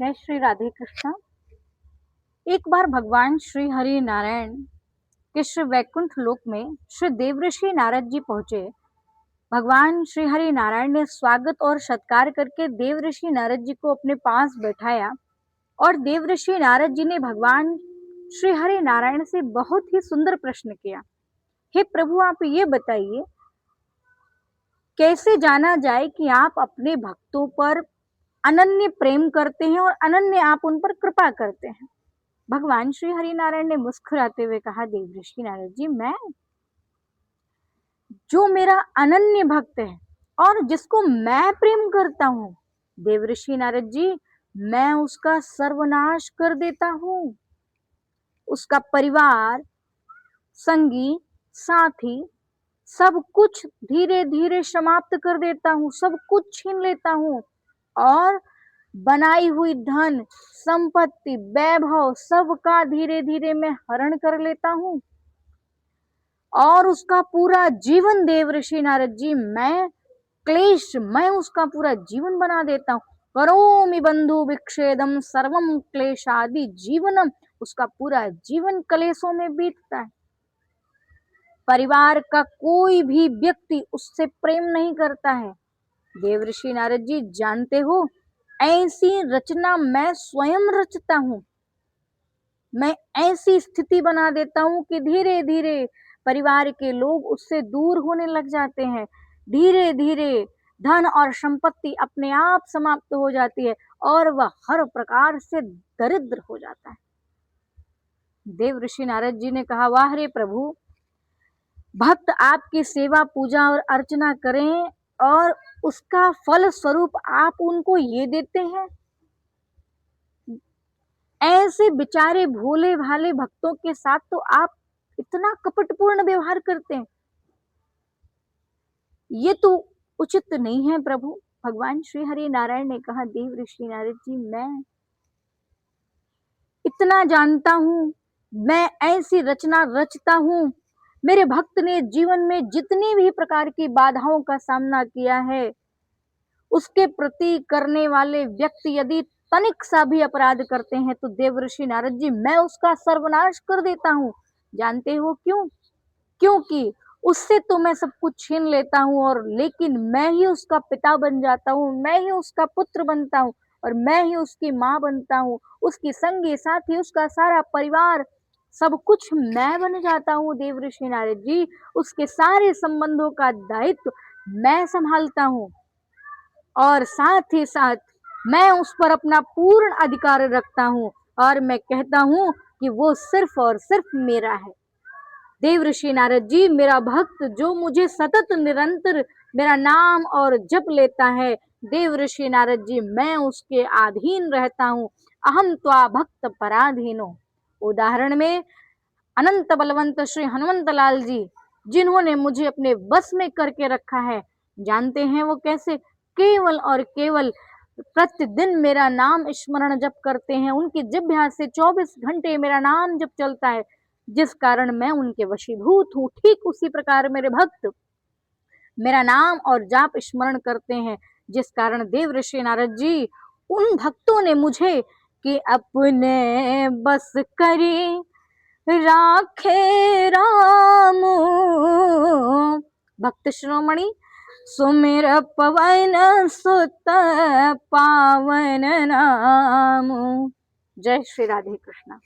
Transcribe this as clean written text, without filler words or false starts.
जय श्री राधे कृष्णा। एक बार भगवान श्री हरि नारायण के श्री वैकुंठ लोक में श्री देवऋषि नारद जी पहुंचे। भगवान श्री हरि नारायण ने स्वागत और सत्कार करके देवऋषि नारद जी को अपने पास बैठाया और देवऋषि नारद जी ने भगवान श्री हरि नारायण से बहुत ही सुंदर प्रश्न किया। हे प्रभु, आप ये बताइए, कैसे जाना जाए कि आप अपने भक्तों पर अनन्य प्रेम करते हैं और अनन्य आप उन पर कृपा करते हैं। भगवान श्री हरि नारायण ने मुस्कुराते हुए कहा, देवऋषि नारद जी, मैं जो मेरा अनन्य भक्त है और जिसको मैं प्रेम करता हूँ, देवऋषि नारद जी, मैं उसका सर्वनाश कर देता हूँ। उसका परिवार, संगी, साथी, सब कुछ धीरे धीरे समाप्त कर देता हूँ, सब कुछ छीन लेता हूँ और बनाई हुई धन, संपत्ति, वैभव सबका धीरे धीरे मैं हरण कर लेता हूँ और उसका पूरा जीवन, देवऋषि नारद जी, मैं उसका पूरा जीवन बना देता हूँ। करोमि बंधु विक्षेदम सर्वम क्लेशादि जीवनम, उसका पूरा जीवन कलेशों में बीतता है। परिवार का कोई भी व्यक्ति उससे प्रेम नहीं करता है। देवऋषि नारद जी, जानते हो, ऐसी रचना मैं स्वयं रचता हूँ। मैं ऐसी स्थिति बना देता हूँ कि धीरे धीरे परिवार के लोग उससे दूर होने लग जाते हैं। धीरे धीरे धन और संपत्ति अपने आप समाप्त हो जाती है और वह हर प्रकार से दरिद्र हो जाता है। देवऋषि नारद जी ने कहा, वाह रे प्रभु, भक्त आपकी सेवा, पूजा और अर्चना करें और उसका फल स्वरूप आप उनको ये देते हैं। ऐसे बेचारे भोले भाले भक्तों के साथ तो आप इतना कपटपूर्ण व्यवहार करते हैं, ये तो उचित नहीं है प्रभु। भगवान श्री हरि नारायण ने कहा, देवऋषि नारद जी, मैं इतना जानता हूं, मैं ऐसी रचना रचता हूं। मेरे भक्त ने जीवन में जितनी भी प्रकार की बाधाओं का सामना किया है, उसके प्रति करने वाले व्यक्ति यदि तनिक सा भी अपराध करते हैं तो देवऋषि नारद जी, मैं उसका सर्वनाश कर देता हूँ। जानते हो क्यों? क्योंकि उससे तो मैं सब कुछ छीन लेता हूँ और लेकिन मैं ही उसका पिता बन जाता हूँ, मैं ही उसका पुत्र बनता हूँ और मैं ही उसकी माँ बनता हूँ। उसकी संगी साथी, उसका सारा परिवार, सब कुछ मैं बन जाता हूँ। देवऋषि नारद जी, उसके सारे संबंधों का दायित्व मैं संभालता हूँ और साथ ही साथ मैं उस पर अपना पूर्ण अधिकार रखता हूँ और मैं कहता हूँ कि वो सिर्फ और सिर्फ मेरा है। देवऋषि नारद जी, मेरा भक्त जो मुझे सतत निरंतर मेरा नाम और जप लेता है, देवऋषि नारद जी, मैं उसके अधीन रहता हूँ। अहम त्वा भक्त पराधीनो। उदाहरण में अनंत बलवंत श्री हनुमंत लाल जी, जिन्होंने मुझे अपने बस में करके रखा है, जानते हैं वो कैसे? केवल और केवल प्रतिदिन मेरा नाम स्मरण जप करते हैं। उनकी जिह्वा से 24 घंटे मेरा नाम जप चलता है, जिस कारण मैं उनके वशीभूत हूँ। ठीक उसी प्रकार मेरे भक्त मेरा नाम और जाप स्मरण करते हैं, जिस कारण देवऋषि नारद जी, उन भक्तों ने मुझे कि अपने बस करी राखे राम। भक्त शिरोमणि सुमिर पवन सुत पावन नाम। जय श्री राधे कृष्णा।